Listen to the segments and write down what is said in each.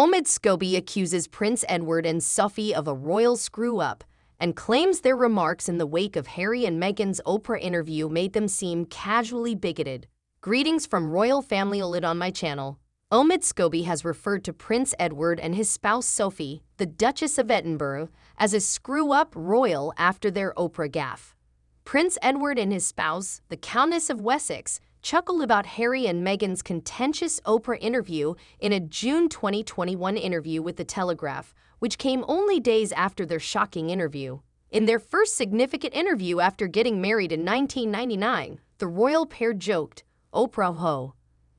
Omid Scobie accuses Prince Edward and Sophie of a royal screw-up and claims their remarks in the wake of Harry and Meghan's Oprah interview made them seem casually bigoted. Greetings from Royal Family Lit on my channel. Omid Scobie has referred to Prince Edward and his spouse Sophie, the Duchess of Edinburgh, as a screw-up royal after their Oprah gaffe. Prince Edward and his spouse, the Countess of Wessex, chuckled about Harry and Meghan's contentious Oprah interview in a June 2021 interview with The Telegraph, which came only days after their shocking interview. In their first significant interview after getting married in 1999, the royal pair joked, "Oprah ho,"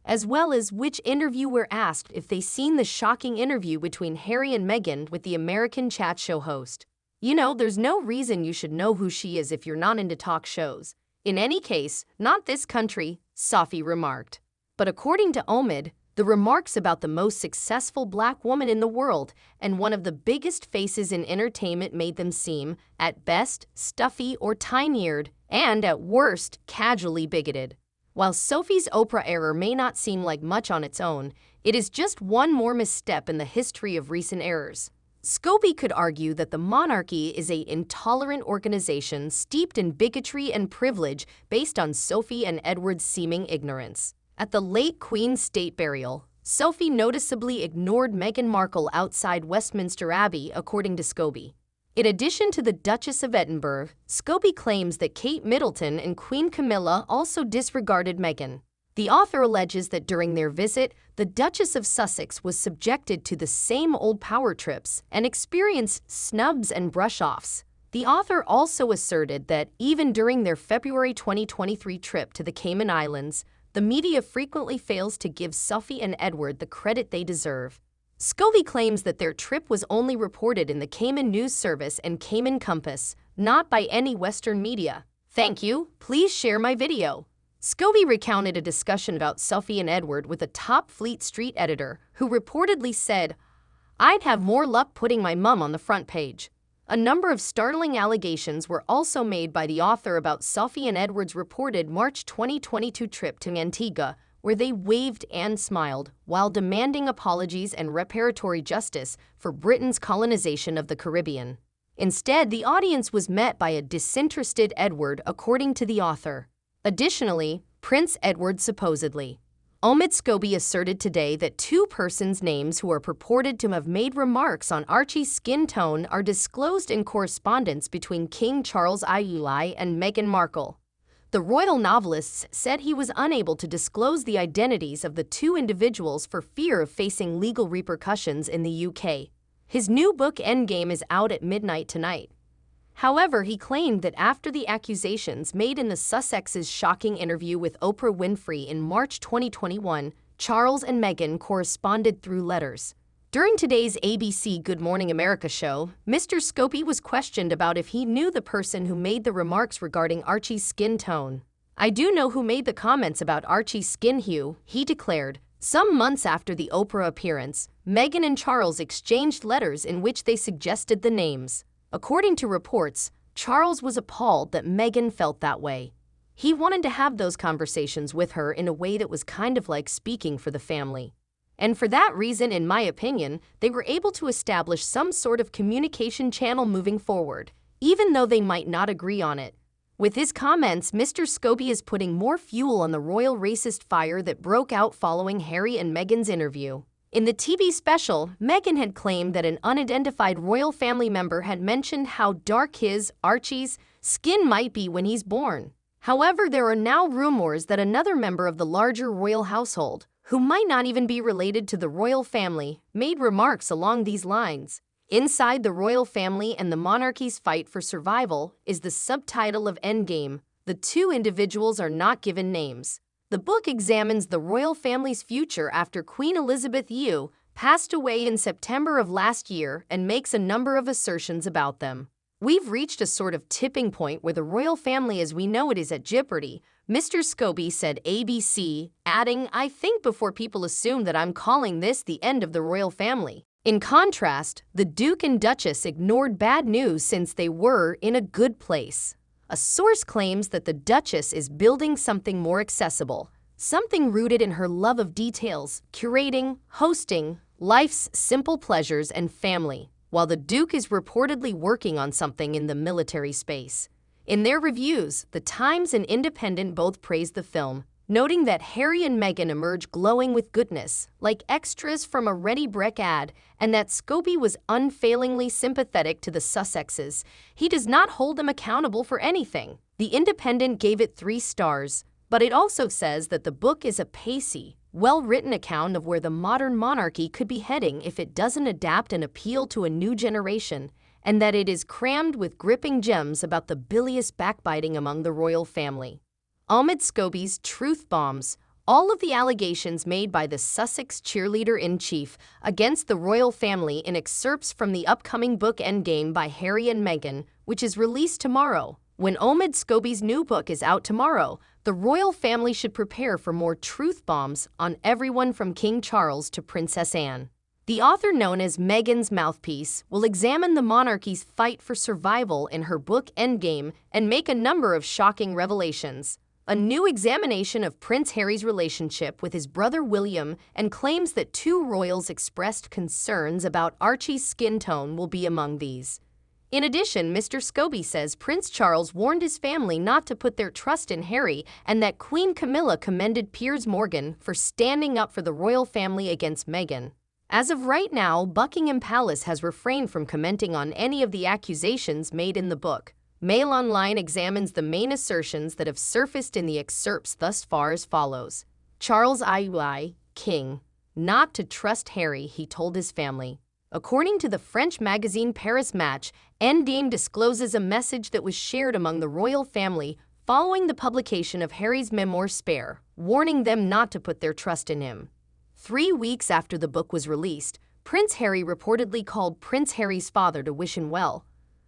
as well as which interviewer asked if they seen the shocking interview between Harry and Meghan with the American chat show host. You know, there's no reason you should know who she is if you're not into talk shows. In any case, not this country, Sophie remarked. But according to Omid, the remarks about the most successful black woman in the world and one of the biggest faces in entertainment made them seem, at best, stuffy or tiny-eared, and at worst, casually bigoted. While Sophie's Oprah error may not seem like much on its own, it is just one more misstep in the history of recent errors. Scobie could argue that the monarchy is an intolerant organization steeped in bigotry and privilege based on Sophie and Edward's seeming ignorance. At the late Queen's state burial, Sophie noticeably ignored Meghan Markle outside Westminster Abbey, according to Scobie. In addition to the Duchess of Edinburgh, Scobie claims that Kate Middleton and Queen Camilla also disregarded Meghan. The author alleges that during their visit, the Duchess of Sussex was subjected to the same old power trips and experienced snubs and brush-offs. The author also asserted that even during their February 2023 trip to the Cayman Islands, the media frequently fails to give Sophie and Edward the credit they deserve. Scobie claims that their trip was only reported in the Cayman News Service and Cayman Compass, not by any Western media. Thank you. Please share my video. Scobie recounted a discussion about Sophie and Edward with a top Fleet Street editor who reportedly said, "I'd have more luck putting my mum on the front page." A number of startling allegations were also made by the author about Sophie and Edward's reported March 2022 trip to Antigua, where they waved and smiled while demanding apologies and reparatory justice for Britain's colonization of the Caribbean. Instead, the audience was met by a disinterested Edward, according to the author. Additionally, Prince Edward supposedly. Omid Scobie asserted today that two persons' names who are purported to have made remarks on Archie's skin tone are disclosed in correspondence between King Charles IUI and Meghan Markle. The royal novelist said he was unable to disclose the identities of the two individuals for fear of facing legal repercussions in the UK. His new book Endgame is out at midnight tonight. However, he claimed that after the accusations made in the Sussex's shocking interview with Oprah Winfrey in March 2021, Charles and Meghan corresponded through letters. During today's ABC Good Morning America show, Mr. Scobie was questioned about if he knew the person who made the remarks regarding Archie's skin tone. "I do know who made the comments about Archie's skin hue," he declared. Some months after the Oprah appearance, Meghan and Charles exchanged letters in which they suggested the names. According to reports, Charles was appalled that Meghan felt that way. He wanted to have those conversations with her in a way that was kind of like speaking for the family. And for that reason, in my opinion, they were able to establish some sort of communication channel moving forward, even though they might not agree on it. With his comments, Mr. Scobie is putting more fuel on the royal racist fire that broke out following Harry and Meghan's interview. In the TV special, Meghan had claimed that an unidentified royal family member had mentioned how dark his, Archie's, skin might be when he's born. However, there are now rumors that another member of the larger royal household, who might not even be related to the royal family, made remarks along these lines. Inside the royal family and the monarchy's fight for survival is the subtitle of Endgame. The two individuals are not given names. The book examines the royal family's future after Queen Elizabeth II passed away in September of last year and makes a number of assertions about them. "We've reached a sort of tipping point where the royal family as we know it is at jeopardy," Mr. Scobie said ABC, adding, "I think before people assume that I'm calling this the end of the royal family." In contrast, the Duke and Duchess ignored bad news since they were in a good place. A source claims that the Duchess is building something more accessible, something rooted in her love of details, curating, hosting, life's simple pleasures and family, while the Duke is reportedly working on something in the military space. In their reviews, The Times and Independent both praised the film, noting that Harry and Meghan emerge glowing with goodness, like extras from a Ready Brek ad, and that Scobie was unfailingly sympathetic to the Sussexes. He does not hold them accountable for anything. The Independent gave it 3 stars, but it also says that the book is a pacey, well-written account of where the modern monarchy could be heading if it doesn't adapt and appeal to a new generation, and that it is crammed with gripping gems about the bilious backbiting among the royal family. Omid Scobie's Truth Bombs, all of the allegations made by the Sussex cheerleader-in-chief against the royal family in excerpts from the upcoming book Endgame by Harry and Meghan, which is released tomorrow. When Omid Scobie's new book is out tomorrow, the royal family should prepare for more truth bombs on everyone from King Charles to Princess Anne. The author, known as Meghan's mouthpiece, will examine the monarchy's fight for survival in her book Endgame and make a number of shocking revelations. A new examination of Prince Harry's relationship with his brother William and claims that 2 royals expressed concerns about Archie's skin tone will be among these. In addition, Mr. Scobie says Prince Charles warned his family not to put their trust in Harry and that Queen Camilla commended Piers Morgan for standing up for the royal family against Meghan. As of right now, Buckingham Palace has refrained from commenting on any of the accusations made in the book. Mail Online examines the main assertions that have surfaced in the excerpts thus far as follows. Charles I, King, not to trust Harry, he told his family. According to the French magazine Paris Match, Endgame discloses a message that was shared among the royal family following the publication of Harry's memoir Spare, warning them not to put their trust in him. 3 weeks after the book was released, Prince Harry reportedly called Prince Harry's father to wish him well.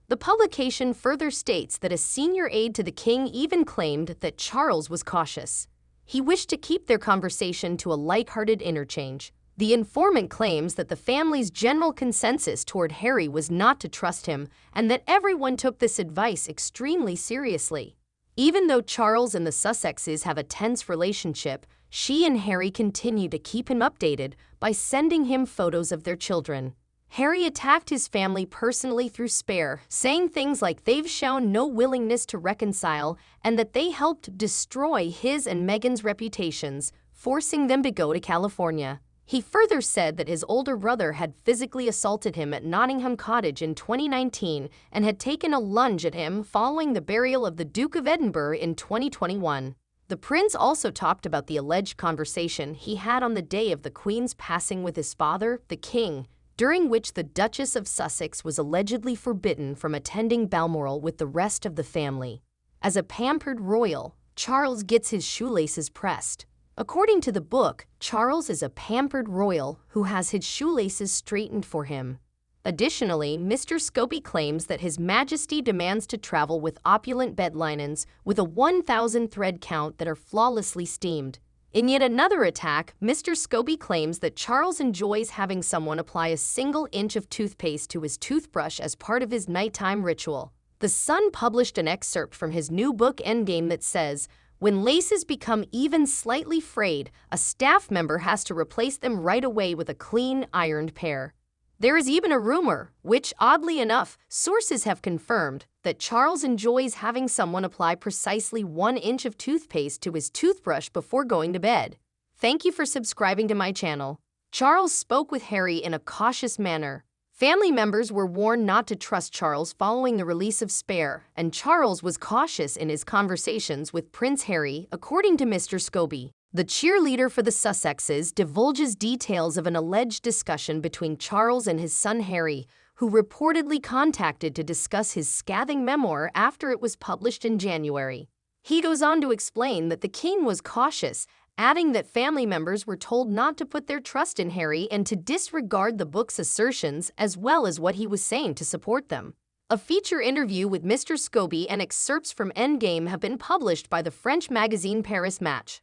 The publication further states that a senior aide to the king even claimed that Charles was cautious. He wished to keep their conversation to a light-hearted interchange. The informant claims that the family's general consensus toward Harry was not to trust him and that everyone took this advice extremely seriously. Even though Charles and the Sussexes have a tense relationship, she and Harry continue to keep him updated by sending him photos of their children. Harry attacked his family personally through Spare, saying things like they've shown no willingness to reconcile and that they helped destroy his and Meghan's reputations, forcing them to go to California. He further said that his older brother had physically assaulted him at Nottingham Cottage in 2019 and had taken a lunge at him following the burial of the Duke of Edinburgh in 2021. The prince also talked about the alleged conversation he had on the day of the Queen's passing with his father, the King, during which the Duchess of Sussex was allegedly forbidden from attending Balmoral with the rest of the family. As a pampered royal, Charles gets his shoelaces pressed. According to the book, Charles is a pampered royal who has his shoelaces straightened for him. Additionally, Mr. Scobie claims that His Majesty demands to travel with opulent bed linens with a 1,000 thread count that are flawlessly steamed. In yet another attack, Mr. Scobie claims that Charles enjoys having someone apply a single inch of toothpaste to his toothbrush as part of his nighttime ritual. The Sun published an excerpt from his new book Endgame that says, when laces become even slightly frayed, a staff member has to replace them right away with a clean, ironed pair. There is even a rumor, which, oddly enough, sources have confirmed, that Charles enjoys having someone apply precisely 1 inch of toothpaste to his toothbrush before going to bed. Thank you for subscribing to my channel. Charles spoke with Harry in a cautious manner. Family members were warned not to trust Charles following the release of Spare, and Charles was cautious in his conversations with Prince Harry, according to Mr. Scobie. The cheerleader for the Sussexes divulges details of an alleged discussion between Charles and his son Harry, who reportedly contacted to discuss his scathing memoir after it was published in January. He goes on to explain that the king was cautious, adding that family members were told not to put their trust in Harry and to disregard the book's assertions as well as what he was saying to support them. A feature interview with Mr. Scobie and excerpts from Endgame have been published by the French magazine Paris Match.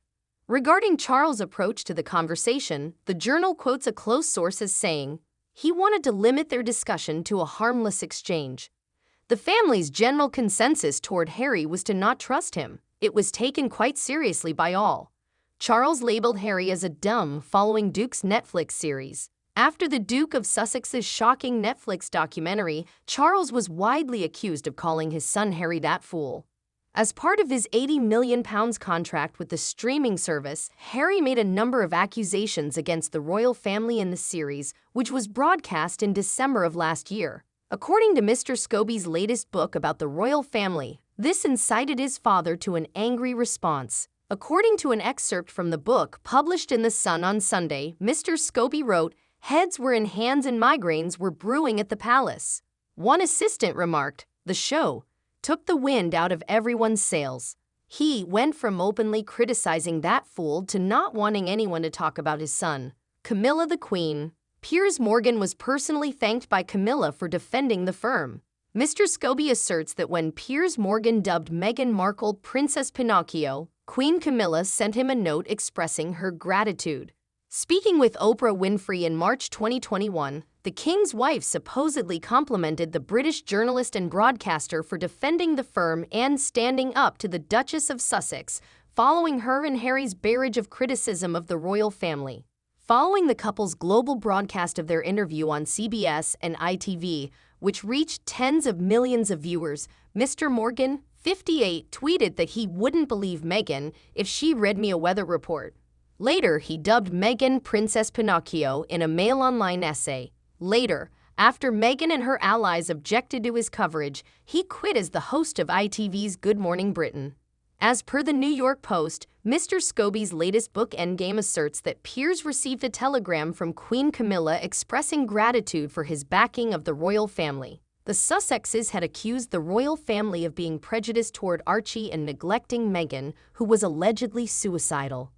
Regarding Charles' approach to the conversation, the journal quotes a close source as saying, he wanted to limit their discussion to a harmless exchange. The family's general consensus toward Harry was to not trust him. It was taken quite seriously by all. Charles labeled Harry as a dumb following Duke's Netflix series. After the Duke of Sussex's shocking Netflix documentary, Charles was widely accused of calling his son Harry that fool. As part of his £80 million contract with the streaming service, Harry made a number of accusations against the royal family in the series, which was broadcast in December of last year. According to Mr. Scobie's latest book about the royal family, this incited his father to an angry response. According to an excerpt from the book published in The Sun on Sunday, Mr. Scobie wrote, "Heads were in hands and migraines were brewing at the palace." One assistant remarked, "The show took the wind out of everyone's sails." He went from openly criticizing that fool to not wanting anyone to talk about his son. Camilla the Queen. Piers Morgan was personally thanked by Camilla for defending the firm. Mr. Scobie asserts that when Piers Morgan dubbed Meghan Markle Princess Pinocchio, Queen Camilla sent him a note expressing her gratitude. Speaking with Oprah Winfrey in March 2021, the King's wife supposedly complimented the British journalist and broadcaster for defending the firm and standing up to the Duchess of Sussex, following her and Harry's barrage of criticism of the royal family. Following the couple's global broadcast of their interview on CBS and ITV, which reached tens of millions of viewers, Mr. Morgan, 58, tweeted that he wouldn't believe Meghan if she read me a weather report. Later, he dubbed Meghan Princess Pinocchio in a Mail Online essay. Later, after Meghan and her allies objected to his coverage, he quit as the host of ITV's Good Morning Britain. As per the New York Post, Mr. Scobie's latest book Endgame asserts that Piers received a telegram from Queen Camilla expressing gratitude for his backing of the royal family. The Sussexes had accused the royal family of being prejudiced toward Archie and neglecting Meghan, who was allegedly suicidal.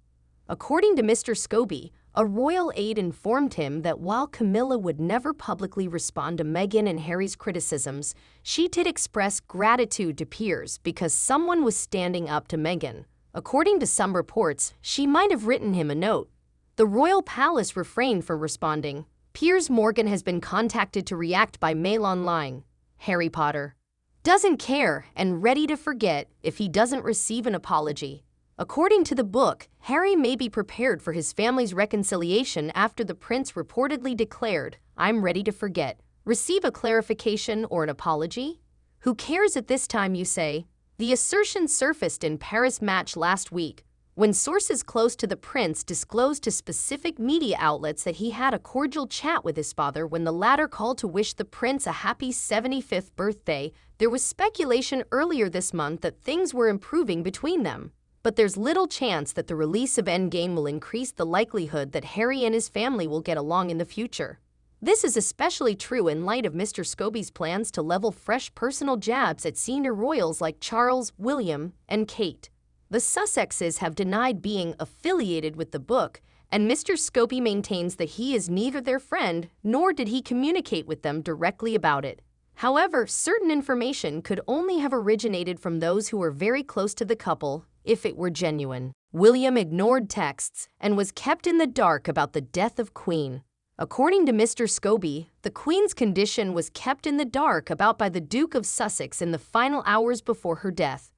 According to Mr. Scobie, a royal aide informed him that while Camilla would never publicly respond to Meghan and Harry's criticisms, she did express gratitude to Piers because someone was standing up to Meghan. According to some reports, she might have written him a note. The royal palace refrained from responding. Piers Morgan has been contacted to react by Mail Online. Harry Potter doesn't care and ready to forget if he doesn't receive an apology. According to the book, Harry may be prepared for his family's reconciliation after the prince reportedly declared, "I'm ready to forget." Receive a clarification or an apology? Who cares at this time, you say? The assertion surfaced in Paris Match last week, when sources close to the prince disclosed to specific media outlets that he had a cordial chat with his father when the latter called to wish the prince a happy 75th birthday. There was speculation earlier this month that things were improving between them. But there's little chance that the release of Endgame will increase the likelihood that Harry and his family will get along in the future. This is especially true in light of Mr. Scobie's plans to level fresh personal jabs at senior royals like Charles, William, and Kate. The Sussexes have denied being affiliated with the book, and Mr. Scobie maintains that he is neither their friend nor did he communicate with them directly about it. However, certain information could only have originated from those who were very close to the couple if it were genuine. William ignored texts and was kept in the dark about the death of Queen. According to Mr. Scobie, the Queen's condition was kept in the dark about by the Duke of Sussex in the final hours before her death.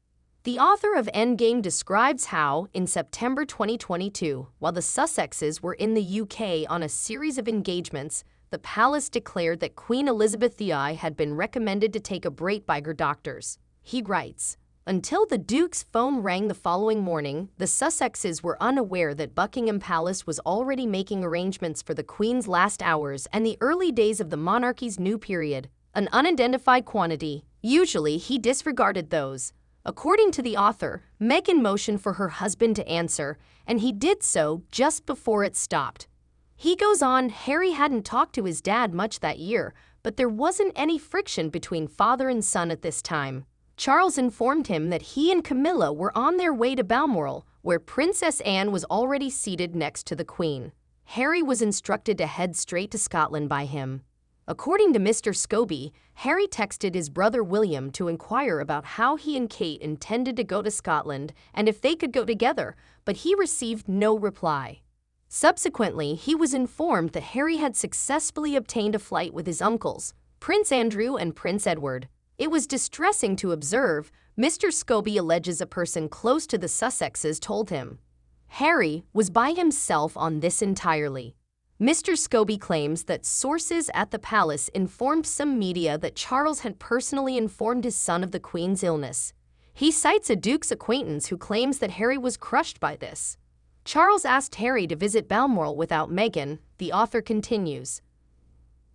The author of Endgame describes how, in September 2022, while the Sussexes were in the UK on a series of engagements, the palace declared that Queen Elizabeth II had been recommended to take a break by her doctors. He writes, "Until the Duke's phone rang the following morning, the Sussexes were unaware that Buckingham Palace was already making arrangements for the Queen's last hours and the early days of the monarchy's new period, an unidentified quantity. Usually, he disregarded those." According to the author, Meghan motioned for her husband to answer, and he did so just before it stopped. He goes on, Harry hadn't talked to his dad much that year, but there wasn't any friction between father and son at this time. Charles informed him that he and Camilla were on their way to Balmoral, where Princess Anne was already seated next to the Queen. Harry was instructed to head straight to Scotland by him. According to Mr. Scobie, Harry texted his brother William to inquire about how he and Kate intended to go to Scotland and if they could go together, but he received no reply. Subsequently, he was informed that Harry had successfully obtained a flight with his uncles, Prince Andrew and Prince Edward. It was distressing to observe, Mr. Scobie alleges a person close to the Sussexes told him. Harry was by himself on this entirely. Mr. Scobie claims that sources at the palace informed some media that Charles had personally informed his son of the Queen's illness. He cites a Duke's acquaintance who claims that Harry was crushed by this. Charles asked Harry to visit Balmoral without Meghan, the author continues.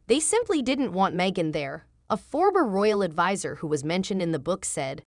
They simply didn't want Meghan there, a former royal advisor who was mentioned in the book said.